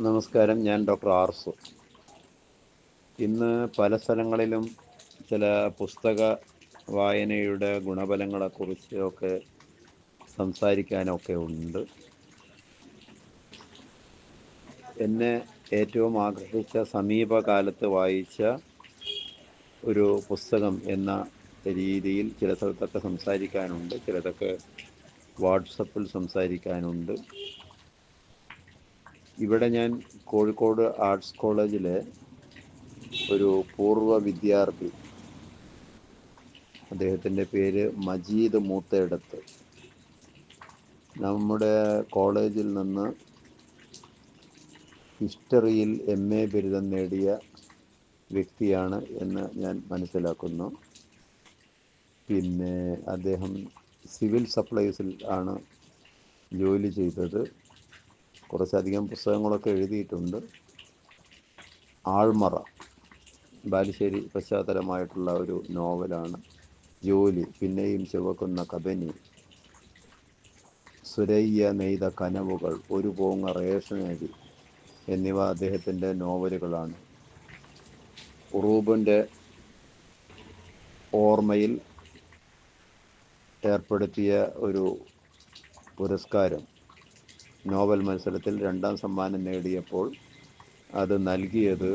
നമസ്കാരം. ഞാൻ ഡോക്ടർ ആർസു. ഇന്ന് പല സ്ഥലങ്ങളിലും ചില പുസ്തക വായനയുടെ ഗുണഫലങ്ങളെക്കുറിച്ച് ഒക്കെ സംസാരിക്കാനൊക്കെ ഉണ്ട്. എന്നെ ഏറ്റവും ആകർഷിച്ച സമീപകാലത്ത് വായിച്ച ഒരു പുസ്തകം എന്ന രീതിയിൽ ചില സ്ഥലത്തൊക്കെ സംസാരിക്കാനുണ്ട്, ചിലതൊക്കെ വാട്സപ്പിൽ സംസാരിക്കാനുണ്ട്. ഇവിടെ ഞാൻ കോഴിക്കോട് ആർട്സ് കോളേജിലെ ഒരു പൂർവ്വ വിദ്യാർത്ഥി, അദ്ദേഹത്തിൻ്റെ പേര് മജീദ് മൂത്തേടത്ത്, നമ്മുടെ കോളേജിൽ നിന്ന് ഹിസ്റ്ററിയിൽ MA ബിരുദം നേടിയ വ്യക്തിയാണ് എന്ന് ഞാൻ മനസ്സിലാക്കുന്നു. പിന്നെ അദ്ദേഹം സിവിൽ സപ്ലൈസിൽ ആണ് ജോലി ചെയ്തത്. കുറച്ചധികം പുസ്തകങ്ങളൊക്കെ എഴുതിയിട്ടുണ്ട്. ആൾമറ, ബാലുശ്ശേരി പശ്ചാത്തലമായിട്ടുള്ള ഒരു നോവലാണ്. ജോലി, പിന്നെയും ചുവക്കുന്ന കബനി, സുരയ്യ നെയ്ത കനവുകൾ, ഒരു പോങ്ങ റേഷനരി എന്നിവ അദ്ദേഹത്തിൻ്റെ നോവലുകളാണ്. ഉറൂബിൻ്റെ ഓർമ്മയിൽ ഏർപ്പെടുത്തിയ ഒരു പുരസ്കാരം, നോവൽ മത്സരത്തിൽ 2ാം സമ്മാനം നേടിയപ്പോൾ അത് നൽകിയത്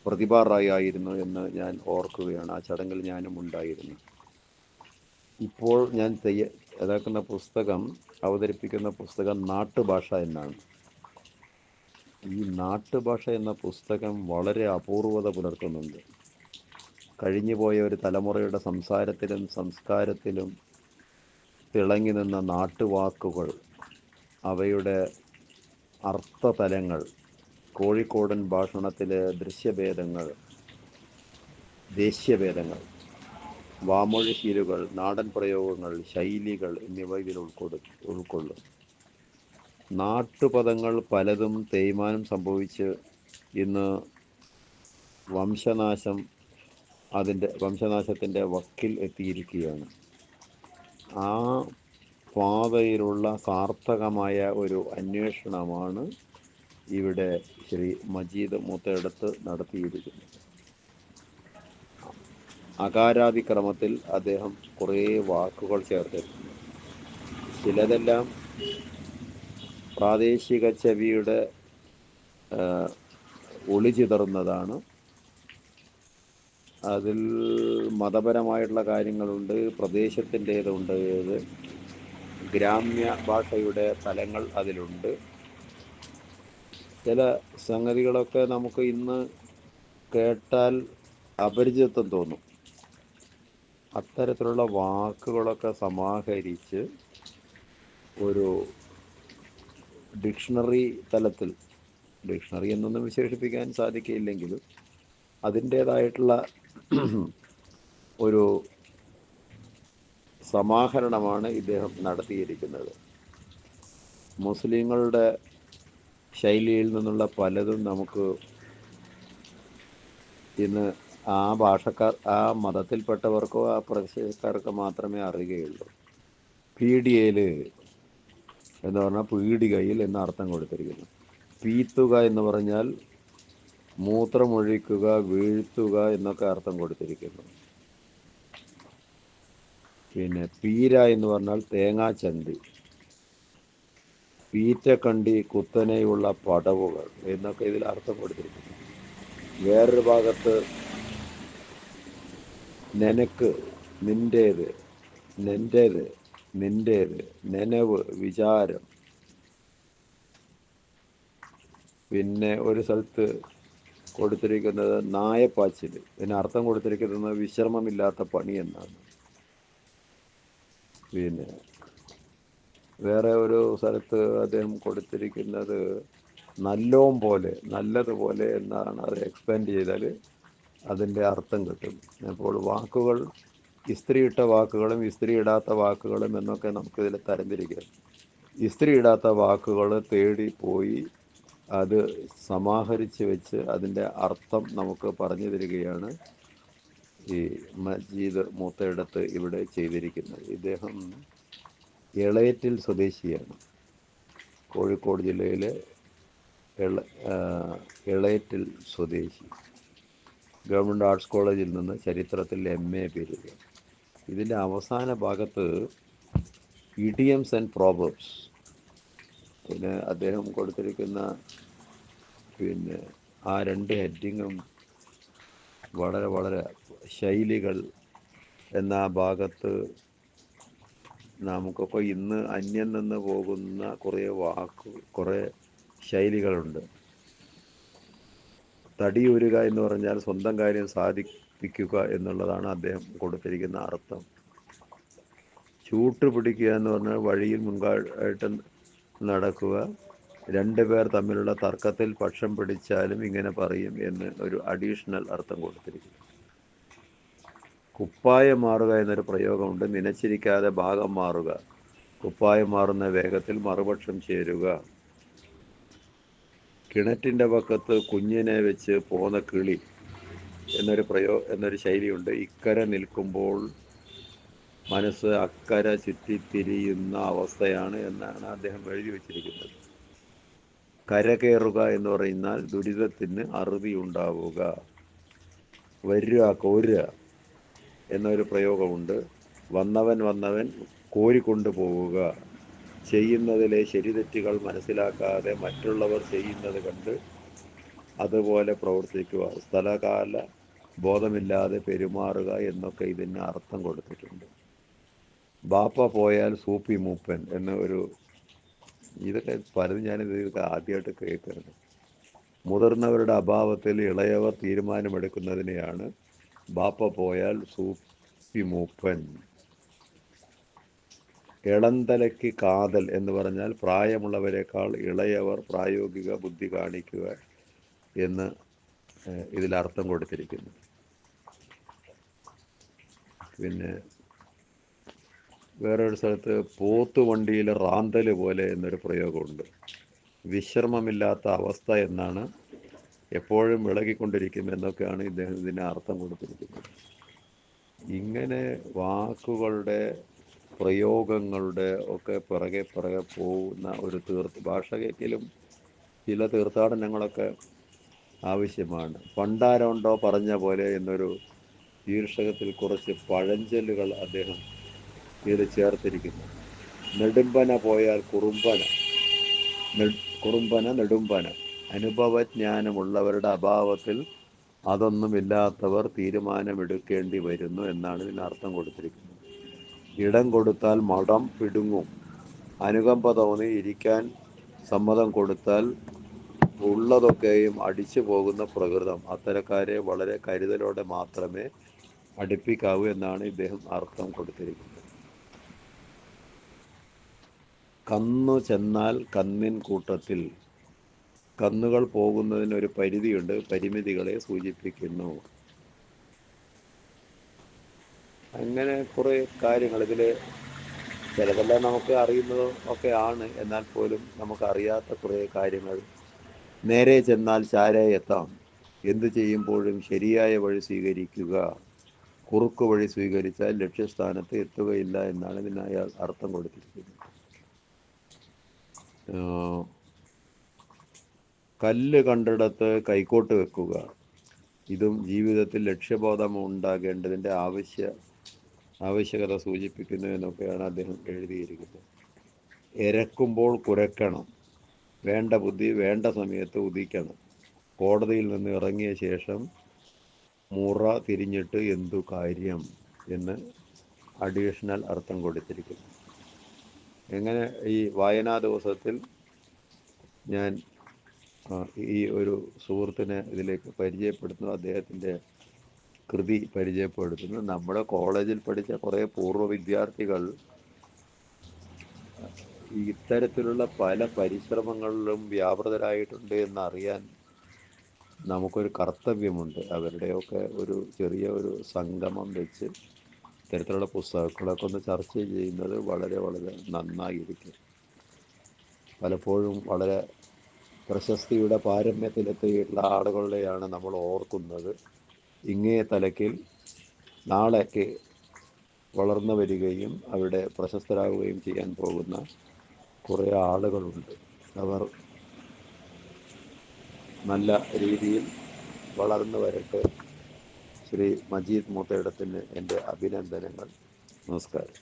പ്രതിഭ റായ് ആയിരുന്നു എന്ന് ഞാൻ ഓർക്കുകയാണ്. ആ ചടങ്ങിൽ ഞാനും ഉണ്ടായിരുന്നു. ഇപ്പോൾ ഞാൻ തയ്യാറാക്കുന്ന പുസ്തകം, അവതരിപ്പിക്കുന്ന പുസ്തകം നാട്ടുഭാഷ എന്നാണ്. ഈ നാട്ടുഭാഷ എന്ന പുസ്തകം വളരെ അപൂർവത പുലർത്തുന്നുണ്ട്. കഴിഞ്ഞുപോയ ഒരു തലമുറയുടെ സംസാരത്തിലും സംസ്കാരത്തിലും തിളങ്ങി നിന്ന നാട്ടുവാക്കുകൾ, അവയുടെ അർത്ഥതലങ്ങൾ, കോഴിക്കോടൻ ഭാഷണത്തിലെ ദൃശ്യഭേദങ്ങൾ, ദേശീയഭേദങ്ങൾ, വാമൊഴിശീലുകൾ, നാടൻ പ്രയോഗങ്ങൾ, ശൈലികൾ എന്നിവ ഇതിൽ ഉൾക്കൊള്ളും. നാട്ടുപദങ്ങൾ പലതും തേയ്മാനം സംഭവിച്ച് ഇന്ന് വംശനാശത്തിൻ്റെ വക്കിൽ എത്തിയിരിക്കുകയാണ്. ആ പാതയിലുള്ള സാർത്ഥകമായ ഒരു അന്വേഷണമാണ് ഇവിടെ ശ്രീ മജീദ് മൂത്തേടത്ത് നടത്തിയിരിക്കുന്നത്. അകാരാതിക്രമത്തിൽ അദ്ദേഹം കുറേ വാക്കുകൾ ചേർത്തിട്ടുണ്ട്. ചിലതെല്ലാം പ്രാദേശിക ചെവിയുടെ ഒളിചിതറുന്നതാണ്. അതിൽ മതപരമായിട്ടുള്ള കാര്യങ്ങളുണ്ട്, പ്രദേശത്തിൻ്റേതുണ്ട്, ഗ്രാമ്യ ഭാഷയുടെ തലങ്ങൾ അതിലുണ്ട്. ചില സംഗതികളൊക്കെ നമുക്ക് ഇന്ന് കേട്ടാൽ അപരിചിതത്വം തോന്നും. അത്തരത്തിലുള്ള വാക്കുകളൊക്കെ സമാഹരിച്ച് ഒരു ഡിക്ഷണറി തലത്തിൽ, ഡിക്ഷണറി എന്നൊന്നും വിശേഷിപ്പിക്കാൻ സാധിക്കില്ലെങ്കിലും അതിൻ്റേതായിട്ടുള്ള ഒരു സമാഹരണമാണ് ഇദ്ദേഹം നടത്തിയിരിക്കുന്നത്. മുസ്ലിങ്ങളുടെ ശൈലിയിൽ നിന്നുള്ള പലതും നമുക്ക് ഇന്ന് ആ മതത്തിൽപ്പെട്ടവർക്കോ ആ പ്രദേശക്കാർക്കോ മാത്രമേ അറിയുകയുള്ളൂ. പീഡിയയിൽ എന്ന് പറഞ്ഞാൽ പീഡികയിൽ എന്ന അർത്ഥം കൊടുത്തിരിക്കുന്നു. പീത്തുക എന്ന് പറഞ്ഞാൽ മൂത്രമൊഴിക്കുക, വീഴ്ത്തുക എന്നൊക്കെ അർത്ഥം കൊടുത്തിരിക്കുന്നു. പിന്നെ പീര എന്ന് പറഞ്ഞാൽ തേങ്ങാച്ചണ്ടി, പീറ്റക്കണ്ടി, കുത്തനെയുള്ള പടവുകൾ എന്നൊക്കെ ഇതിൽ അർത്ഥം കൊടുത്തിരിക്കുന്നു. വേറൊരു ഭാഗത്ത് നിനക്ക്, നിൻ്റേത്, നിൻ്റേത്, നിൻ്റേത്, നനവ്, വിചാരം. പിന്നെ ഒരു സ്ഥലത്ത് കൊടുത്തിരിക്കുന്നത് നായപ്പാച്ചിൽ, ഇതിന് അർത്ഥം കൊടുത്തിരിക്കുന്നത് വിശ്രമമില്ലാത്ത പണി എന്നാണ്. പിന്നെ വേറെ ഒരു സ്ഥലത്ത് അദ്ദേഹം കൊടുത്തിരിക്കുന്നത് നല്ലോം പോലെ, നല്ലതുപോലെ എന്നാണ്. അത് എക്സ്പാൻഡ് ചെയ്താൽ അതിൻ്റെ അർത്ഥം കിട്ടും. അപ്പോൾ വാക്കുകൾ, ഇസ്ത്രീയിട്ട വാക്കുകളും ഇസ്ത്രീ ഇടാത്ത വാക്കുകളും എന്നൊക്കെ നമുക്കിതിൽ തരംതിരിക്കാം. ഇസ്ത്രീ ഇടാത്ത വാക്കുകൾ തേടിപ്പോയി അത് സമാഹരിച്ച് വെച്ച് അതിൻ്റെ അർത്ഥം നമുക്ക് പറഞ്ഞു തരികയാണ് ഈ മജീദ് മൂത്തേടത്ത് ഇവിടെ ചെയ്തിരിക്കുന്നത്. ഇദ്ദേഹം എളയറ്റിൽ സ്വദേശിയാണ്. കോഴിക്കോട് ജില്ലയിലെ എള എളേറ്റിൽ സ്വദേശി, ഗവൺമെൻറ് ആർട്സ് കോളേജിൽ നിന്ന് ചരിത്രത്തിൽ MA ബിരുദം. ഇതിൻ്റെ അവസാന ഭാഗത്ത് ഇഡിയംസ് ആൻഡ് പ്രോബബ്സ്, പിന്നെ അദ്ദേഹം കൊടുത്തിരിക്കുന്ന പിന്നെ ആ 2 ഹെഡിങ്ങും വളരെ വളരെ ശൈലികൾ എന്ന ഭാഗത്ത് നമുക്കൊക്കെ ഇന്ന് അന്യം നിന്ന് പോകുന്ന കുറേ ശൈലികളുണ്ട്. തടിയൂരുക എന്ന് പറഞ്ഞാൽ സ്വന്തം കാര്യം സാധിപ്പിക്കുക എന്നുള്ളതാണ് അദ്ദേഹം കൊടുത്തിരിക്കുന്ന അർത്ഥം. ചൂട്ട് പിടിക്കുക എന്ന് പറഞ്ഞാൽ വഴിയിൽ മുൻകായിട്ട് നടക്കുക, 2 പേർ തമ്മിലുള്ള തർക്കത്തിൽ പക്ഷം പിടിച്ചാലും ഇങ്ങനെ പറയും എന്ന് ഒരു അഡീഷണൽ അർത്ഥം കൊടുത്തിരിക്കുന്നു. കുപ്പായം മാറുക എന്നൊരു പ്രയോഗമുണ്ട്. നനച്ചിരിക്കാതെ ഭാഗം മാറുക, കുപ്പായം മാറുന്ന വേഗത്തിൽ മറുപക്ഷം ചേരുക. കിണറ്റിൻ്റെ പക്കത്ത് കുഞ്ഞിനെ വെച്ച് പോന്ന കിളി എന്നൊരു ശൈലിയുണ്ട്. ഇക്കര നിൽക്കുമ്പോൾ മനസ്സ് അക്കര ചുറ്റിത്തിരിയുന്ന അവസ്ഥയാണ് എന്നാണ് അദ്ദേഹം എഴുതി വച്ചിരിക്കുന്നത്. കരകയറുക എന്ന് പറയുന്നാൽ ദുരിതത്തിന് അറുതി ഉണ്ടാവുക. വരിക, കോരുക എന്നൊരു പ്രയോഗമുണ്ട്. വന്നവൻ കോരിക്കൊണ്ടു പോവുക. ചെയ്യുന്നതിലെ ശരിതെറ്റുകൾ മനസ്സിലാക്കാതെ മറ്റുള്ളവർ ചെയ്യുന്നത് കണ്ട് അതുപോലെ പ്രവർത്തിക്കുക. സ്ഥലകാല ബോധമില്ലാതെ പെരുമാറുക എന്നൊക്കെ ഇതിന് അർത്ഥം കൊടുത്തിട്ടുണ്ട്. ബാപ്പ പോയാൽ സൂപ്പി മൂപ്പൻ ഇതൊക്കെ പലതും ഞാനിതൊക്കെ ആദ്യമായിട്ട് കേൾക്കുന്നത്. മുതിർന്നവരുടെ അഭാവത്തിൽ ഇളയവർ തീരുമാനമെടുക്കുന്നതിനെയാണ് ബാപ്പ പോയാൽ സൂപ്പി മൂപ്പൻ. ഇളന്തലയ്ക്ക് കാതൽ എന്ന് പറഞ്ഞാൽ പ്രായമുള്ളവരെക്കാൾ ഇളയവർ പ്രായോഗിക ബുദ്ധി കാണിക്കുക എന്ന് ഇതിലർത്ഥം കൊടുത്തിരിക്കുന്നു. പിന്നെ വേറൊരു സ്ഥലത്ത് പോത്തുവണ്ടിയിൽ റാന്തൽ പോലെ എന്നൊരു പ്രയോഗമുണ്ട്. വിശ്രമമില്ലാത്ത അവസ്ഥ എന്നാണ്, എപ്പോഴും വിളകിക്കൊണ്ടിരിക്കും എന്നൊക്കെയാണ് ഇദ്ദേഹം ഇതിന് അർത്ഥം കൊടുത്തിരിക്കുന്നത്. ഇങ്ങനെ വാക്കുകളുടെ പ്രയോഗങ്ങളുടെ ഒക്കെ പിറകെ പോകുന്ന ഒരു ഭാഷകേക്കിലും ചില തീർത്ഥാടനങ്ങളൊക്കെ ആവശ്യമാണ്. പണ്ടാരോണ്ടോ പറഞ്ഞ പോലെ എന്നൊരു ശീർഷകത്തിൽ കുറച്ച് പഴഞ്ചൊല്ലുകൾ അദ്ദേഹം ഇതിൽ ചേർത്തിരിക്കുന്നു. നെടുമ്പന പോയാൽ കുറുമ്പന നെടുമ്പന. അനുഭവജ്ഞാനമുള്ളവരുടെ അഭാവത്തിൽ അതൊന്നുമില്ലാത്തവർ തീരുമാനമെടുക്കേണ്ടി വരുന്നു എന്നാണ് ഇതിനർത്ഥം കൊടുത്തിരിക്കുന്നത്. ഇടം കൊടുത്താൽ മടം പിടുങ്ങും. അനുകമ്പ തോന്നി ഇരിക്കാൻ സമ്മതം കൊടുത്താൽ ഉള്ളതൊക്കെയും അടിച്ചു പോകുന്ന പ്രകൃതം. അത്തരക്കാരെ വളരെ കരുതലോടെ മാത്രമേ അടുപ്പിക്കാവൂ എന്നാണ് ഇദ്ദേഹം അർത്ഥം കൊടുത്തിരിക്കുന്നത്. കന്നു ചെന്നാൽ കന്നിൻ കൂട്ടത്തിൽ. കന്നുകൾ പോകുന്നതിനൊരു പരിധിയുണ്ട്, പരിമിതികളെ സൂചിപ്പിക്കുന്നു. അങ്ങനെ കുറേ കാര്യങ്ങൾ ഇതിൽ ചിലതെല്ലാം നമുക്ക് അറിയുന്നതും ഒക്കെ ആണ്. എന്നാൽ പോലും നമുക്കറിയാത്ത കുറേ കാര്യങ്ങൾ. നേരെ ചെന്നാൽ ചാരെ എത്താം. എന്തു ചെയ്യുമ്പോഴും ശരിയായ വഴി സ്വീകരിക്കുക. കുറുക്കു വഴി സ്വീകരിച്ചാൽ ലക്ഷ്യസ്ഥാനത്ത് എത്തുകയില്ല എന്നാണ് ഇതിനായി അർത്ഥം കൊടുത്തിരിക്കുന്നത്. കല്ല് കണ്ടിടത്ത് കൈക്കോട്ട് വെക്കുക. ഇതും ജീവിതത്തിൽ ലക്ഷ്യബോധം ഉണ്ടാകേണ്ടതിൻ്റെ ആവശ്യകത സൂചിപ്പിക്കുന്നു എന്നൊക്കെയാണ് അദ്ദേഹം എഴുതിയിരിക്കുന്നത്. എരക്കുമ്പോൾ കുരക്കണം. വേണ്ട ബുദ്ധി വേണ്ട സമയത്ത് ഉദിക്കണം. കോടതിയിൽ നിന്ന് ഇറങ്ങിയ ശേഷം മുറ തിരിഞ്ഞിട്ട് എന്തു കാര്യം എന്ന് അഡീഷണൽ അർത്ഥം കൊടുത്തിരിക്കുന്നു. എങ്ങനെ ഈ വായനാ ദിവസത്തിൽ ഞാൻ ഈ ഒരു സുഹൃത്തിനെ ഇതിലേക്ക് പരിചയപ്പെടുത്തുന്നു, അദ്ദേഹത്തിൻ്റെ കൃതി പരിചയപ്പെടുത്തുന്നു. നമ്മുടെ കോളേജിൽ പഠിച്ച കുറേ പൂർവ്വ വിദ്യാർത്ഥികൾ ഇത്തരത്തിലുള്ള പല പരിശ്രമങ്ങളിലും വ്യാപൃതരായിട്ടുണ്ട് എന്നറിയാൻ നമുക്കൊരു കർത്തവ്യമുണ്ട്. അവരുടെയൊക്കെ ഒരു ചെറിയ ഒരു സംഗമം വെച്ച് ഇത്തരത്തിലുള്ള പുസ്തകങ്ങളൊക്കെ ഒന്ന് ചർച്ച ചെയ്യുന്നത് വളരെ വളരെ നന്നായിരിക്കും. പലപ്പോഴും വളരെ പ്രശസ്തിയുടെ പാരമ്യത്തിലെത്തിയിട്ടുള്ള ആളുകളുടെയാണ് നമ്മൾ ഓർക്കുന്നത്. ഇങ്ങേ തലക്കിൽ നാളേക്ക് വളർന്നു വരികയും അവിടെ പ്രശസ്തരാകുകയും ചെയ്യാൻ പോകുന്ന കുറേ ആളുകളുണ്ട്. അവർ നല്ല രീതിയിൽ വളർന്നു വരട്ടെ. ശ്രീ മജീദ് മൂത്തയിടത്തിന് എൻ്റെ അഭിനന്ദനങ്ങൾ. നമസ്കാരം.